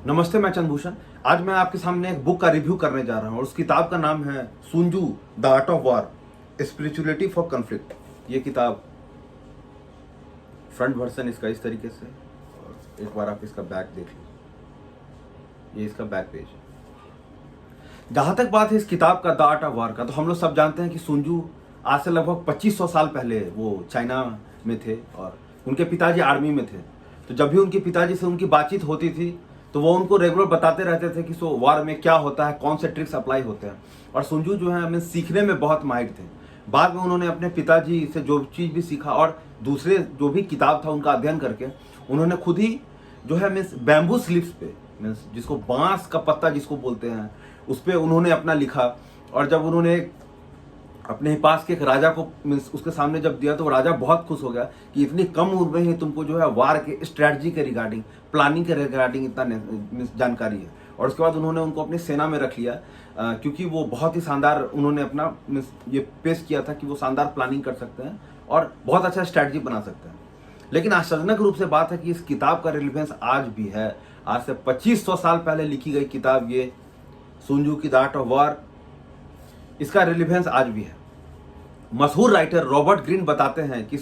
नमस्ते, मैं चंद्रभूषण। आज मैं आपके सामने एक बुक का रिव्यू करने जा रहा हूँ और उस किताब का नाम है Sun Tzu the art of war, spirituality for conflict. ये किताब फ्रंट वर्जन इसका इस तरीके से, और एक बार आप इसका बैक देख लीजिए, ये इसका बैक पेज है। जहाँ तक बात है इस किताब का द आर्ट ऑफ वॉर का, तो हम लोग सब जानते हैं कि सुन त्zu आज से लगभग 2500 साल पहले वो चाइना में थे और उनके पिताजी आर्मी में थे। तो जब भी उनके पिताजी से उनकी बातचीत होती थी तो वो उनको रेगुलर बताते रहते थे कि सो वार में क्या होता है, कौन से ट्रिक्स अप्लाई होते हैं। और सुन त्zu जो है हमें सीखने में बहुत माहिर थे। बाद में उन्होंने अपने पिताजी से जो चीज़ भी सीखा और दूसरे जो भी किताब था उनका अध्ययन करके उन्होंने खुद ही जो है मीन्स बैम्बू स्लिप्स पे, मीन्स जिसको बांस का पत्ता जिसको बोलते हैं, उस पर उन्होंने अपना लिखा। और जब उन्होंने अपने ही पास के एक राजा को मीन्स उसके सामने जब दिया तो वो राजा बहुत खुश हो गया कि इतनी कम उम्र में ही तुमको जो है वार के स्ट्रैटेजी के रिगार्डिंग, प्लानिंग के रिगार्डिंग इतना मीन्स जानकारी है। और उसके बाद उन्होंने उनको अपनी सेना में रख लिया क्योंकि वो बहुत ही शानदार उन्होंने अपना मीन्स ये पेश किया था कि वो शानदार प्लानिंग कर सकते हैं और बहुत अच्छा स्ट्रैटेजी बना सकते हैं। लेकिन आश्चर्यजनक रूप से बात है कि इस किताब का रिलेवेंस आज भी है। आज से 2500 साल पहले लिखी गई किताब ये सुन त्zu की द आर्ट ऑफ वॉर, इसका रिलेवेंस आज भी है। मशहूर राइटर रॉबर्ट ग्रीन बताते हैं कि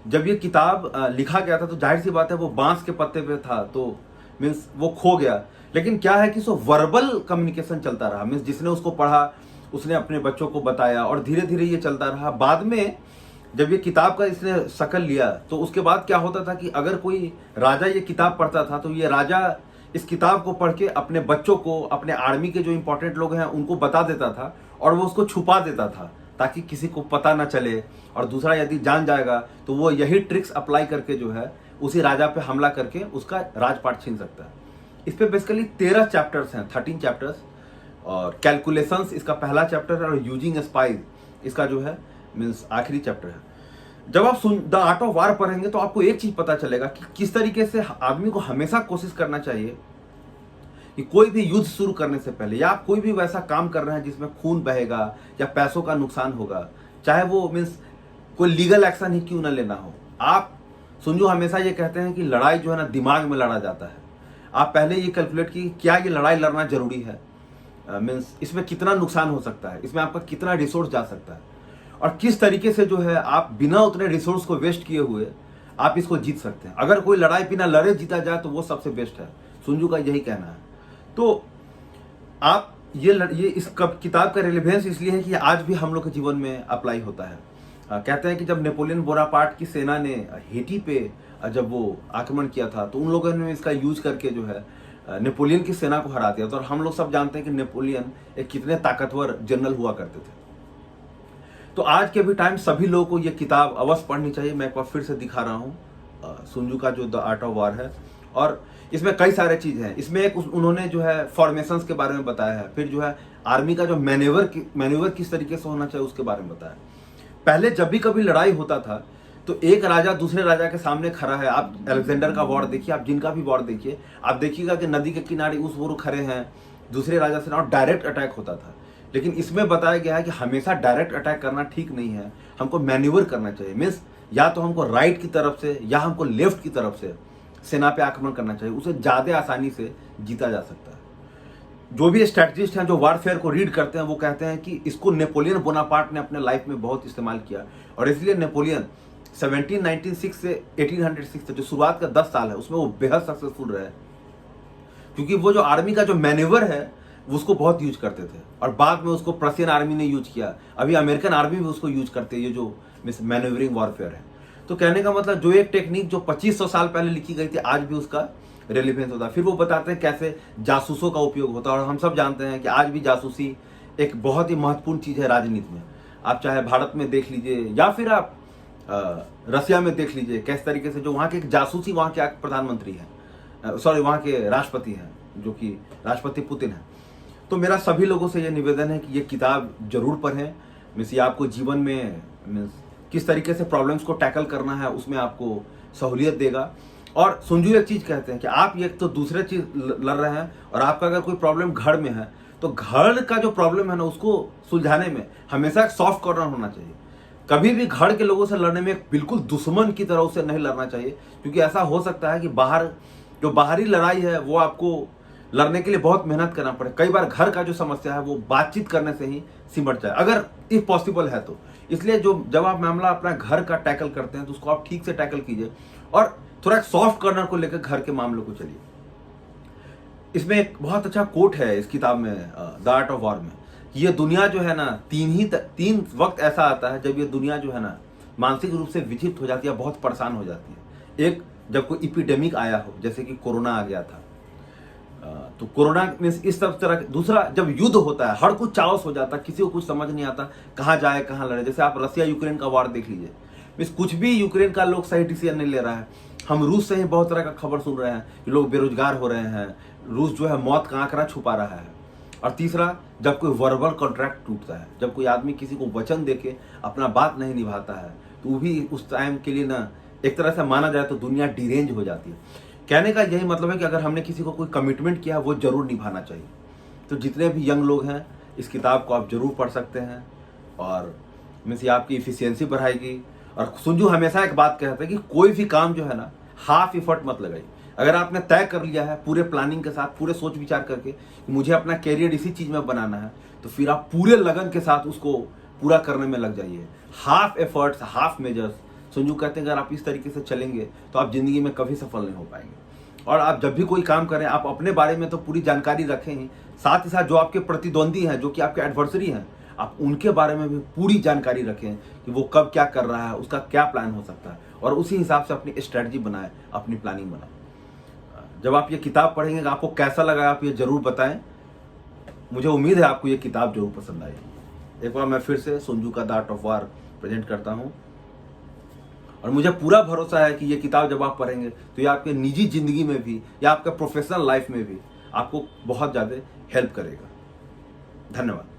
जब ये किताब लिखा गया था तो जाहिर सी बात है वो बांस के पत्ते पे था, तो मीन्स वो खो गया। लेकिन क्या है कि वर्बल कम्युनिकेशन चलता रहा। मीन्स जिसने उसको पढ़ा उसने अपने बच्चों को बताया और धीरे धीरे ये चलता रहा। बाद में जब ये किताब का इसने शक्ल लिया तो उसके बाद क्या होता था कि अगर कोई राजा ये किताब पढ़ता था तो ये राजा इस किताब को पढ़ के अपने बच्चों को, अपने आर्मी के जो इंपॉर्टेंट लोग हैं उनको बता देता था और वो उसको छुपा देता था ताकि किसी को पता ना चले। और दूसरा यदि जान जाएगा तो वो यही ट्रिक्स अप्लाई करके जो है उसी राजा पे हमला करके उसका राजपाट छीन सकता है। इस पे बेसिकली 13 चैप्टर्स हैं, 13 चैप्टर्स। और कैलकुलेशंस इसका पहला चैप्टर है और यूजिंग स्पाइस इसका जो है मीन्स आखिरी चैप्टर है। जब आप द आर्ट ऑफ वार पढ़ेंगे तो आपको एक चीज पता चलेगा कि किस तरीके से आदमी को हमेशा कोशिश करना चाहिए कि कोई भी युद्ध शुरू करने से पहले या आप कोई भी वैसा काम कर रहे हैं जिसमें खून बहेगा या पैसों का नुकसान होगा, चाहे वो मीन्स कोई लीगल एक्शन ही क्यों ना लेना हो, आप सुन त्zu हमेशा ये कहते हैं कि लड़ाई जो है ना दिमाग में लड़ा जाता है। आप पहले ये कैलकुलेट की क्या ये लड़ाई लड़ना जरूरी है, मीन्स इसमें कितना नुकसान हो सकता है, इसमें आपका कितना रिसोर्स जा सकता है और किस तरीके से जो है आप बिना उतने रिसोर्स को वेस्ट किए हुए आप इसको जीत सकते हैं। अगर कोई लड़ाई बिना लड़े जीता जाए तो वो सबसे बेस्ट है। सुन त्zu का यही कहना है। तो आप ये इस किताब का रिलेवेंस इसलिए है कि आज भी हम लोग के जीवन में अप्लाई होता है। कहते हैं कि जब नेपोलियन बोनापार्ट की सेना ने हेटी पे जब वो आक्रमण किया था तो उन लोगों ने इसका यूज करके जो है नेपोलियन की सेना को हरा दिया था। और हम लोग सब जानते हैं कि नेपोलियन एक कितने ताकतवर जनरल हुआ करते थे। तो आज के भी टाइम सभी लोगों को ये किताब अवश्य पढ़नी चाहिए। मैं एक बार फिर से दिखा रहा हूँ सुन त्zu का जो द आर्ट ऑफ वार है। और इसमें कई सारे चीज हैं। इसमें एक उन्होंने जो है फॉर्मेशंस के बारे में बताया है, फिर जो है आर्मी का जो मैन्यूवर किस तरीके से होना चाहिए उसके बारे में बताया। पहले जब भी कभी लड़ाई होता था तो एक राजा दूसरे राजा के सामने खड़ा है। आप अलेक्जेंडर का वॉर देखिए, आप जिनका भी वॉर देखिए, आप देखिएगा कि नदी के किनारे उस ओर खड़े हैं दूसरे राजा से और डायरेक्ट अटैक होता था। लेकिन इसमें बताया गया है कि हमेशा डायरेक्ट अटैक करना ठीक नहीं है, हमको मैन्यूवर करना चाहिए। मीन्स या तो हमको राइट की तरफ से या हमको लेफ्ट की तरफ से सेना पे आक्रमण करना चाहिए, उसे ज्यादा आसानी से जीता जा सकता है। जो भी स्ट्रैटेजिस्ट हैं जो वारफेयर को रीड करते हैं वो कहते हैं कि इसको नेपोलियन बोनापार्ट ने अपने लाइफ में बहुत इस्तेमाल किया और इसलिए नेपोलियन 1796 से 1806 तक जो शुरुआत का 10 साल है उसमें वो बेहद सक्सेसफुल रहे, क्योंकि वो जो आर्मी का जो मैन्यूवर है उसको बहुत यूज करते थे। और बाद में उसको प्रशियन आर्मी ने यूज किया, अभी अमेरिकन आर्मी भी उसको यूज करते हैं, ये जो मैन्यूवरिंग वॉरफेयर है। तो कहने का मतलब जो एक टेक्निक जो 2500 साल पहले लिखी गई थी आज भी उसका रेलिवेंस होता है। फिर वो बताते हैं कैसे जासूसों का उपयोग होता है। और हम सब जानते हैं कि आज भी जासूसी एक बहुत ही महत्वपूर्ण चीज है राजनीति में। आप चाहे भारत में देख लीजिए या फिर आप रसिया में देख लीजिए, किस तरीके से जो वहाँ के जासूसी वहाँ के प्रधानमंत्री हैं, सॉरी वहाँ के राष्ट्रपति हैं जो कि राष्ट्रपति पुतिन है। तो मेरा सभी लोगों से यह निवेदन है कि ये किताब जरूर पढ़ें। मीन्स ये आपको जीवन में मीन्स किस तरीके से प्रॉब्लम्स को टैकल करना है उसमें आपको सहूलियत देगा। और सुन त्zu एक चीज कहते हैं कि आप ये तो दूसरे चीज लड़ रहे हैं और आपका अगर कोई प्रॉब्लम घर में है तो घर का जो प्रॉब्लम है ना उसको सुलझाने में हमेशा एक सॉफ्ट कॉर्नर होना चाहिए। कभी भी घर के लोगों से लड़ने में बिल्कुल दुश्मन की तरह उसे नहीं लड़ना चाहिए, क्योंकि ऐसा हो सकता है कि बाहर जो बाहरी लड़ाई है वो आपको लड़ने के लिए बहुत मेहनत करना पड़े। कई बार घर का जो समस्या है वो बातचीत करने से ही सिमट जाए, अगर इफ पॉसिबल है तो। इसलिए जब आप मामला अपना घर का टैकल करते हैं तो उसको आप ठीक से टैकल कीजिए और थोड़ा सॉफ्ट कॉर्नर को लेकर घर के मामलों को चलिए। इसमें एक बहुत अच्छा कोट है इस किताब में, द आर्ट ऑफ वॉर में। ये दुनिया जो है ना, तीन वक्त ऐसा आता है जब ये दुनिया जो है ना मानसिक रूप से विचलित हो जाती है, बहुत परेशान हो जाती है। एक, जब कोई इपिडेमिक आया हो, जैसे कि कोरोना आ गया था, तो कोरोना में इस तरह। दूसरा, जब युद्ध होता है, हर कुछ चाओस हो जाता है, किसी को कुछ समझ नहीं आता कहाँ जाए कहाँ लड़े। जैसे आप रसिया यूक्रेन का वार देख लीजिए, मीन्स कुछ भी यूक्रेन का लोग सही डिसीजन नहीं ले रहा है। हम रूस से ही बहुत तरह का खबर सुन रहे हैं कि लोग बेरोजगार हो रहे हैं, रूस जो है मौत का आंकड़ा छुपा रहा है। और तीसरा, जब कोई वर्बल कॉन्ट्रैक्ट टूटता है, जब कोई आदमी किसी को वचन देके अपना बात नहीं निभाता है, तो वो भी उस टाइम के लिए ना एक तरह से माना जाए तो दुनिया डिरेंज हो जाती है। कहने का यही मतलब है कि अगर हमने किसी को कोई कमिटमेंट किया वो जरूर निभाना चाहिए। तो जितने भी यंग लोग हैं, इस किताब को आप जरूर पढ़ सकते हैं और मीन्स ये आपकी इफिशियंसी बढ़ाएगी। और सुंजू हमेशा एक बात कहते हैं कि कोई भी काम जो है ना, हाफ एफर्ट मत लगाइए। अगर आपने तय कर लिया है पूरे प्लानिंग के साथ, पूरे सोच विचार करके कि मुझे अपना कैरियर इसी चीज में बनाना है, तो फिर आप पूरे लगन के साथ उसको पूरा करने में लग जाइए। Half efforts, half measures. Sanju कहते हैं अगर आप इस तरीके से चलेंगे तो आप जिंदगी में कभी सफल नहीं हो पाएंगे। और आप जब भी कोई काम करें, आप अपने बारे में तो पूरी जानकारी रखें ही, साथ ही साथ जो आपके प्रतिद्वंदी हैं, जो कि आपके एडवर्सरी हैं, आप उनके बारे में भी पूरी जानकारी रखें कि वो कब क्या कर रहा है, उसका क्या प्लान हो सकता है, और उसी हिसाब से अपनी स्ट्रेटजी बनाएं, अपनी प्लानिंग बनाएं। जब आप ये किताब पढ़ेंगे आपको कैसा लगा, आप ये जरूर बताएं। मुझे उम्मीद है आपको ये किताब जरूर पसंद आएगी। एक बार मैं फिर से संजू का the art of war present करता हूँ, और मुझे पूरा भरोसा है कि ये किताब जब आप पढ़ेंगे तो ये आपके निजी जिंदगी में भी या आपके प्रोफेशनल लाइफ में भी आपको बहुत ज़्यादा हेल्प करेगा। धन्यवाद।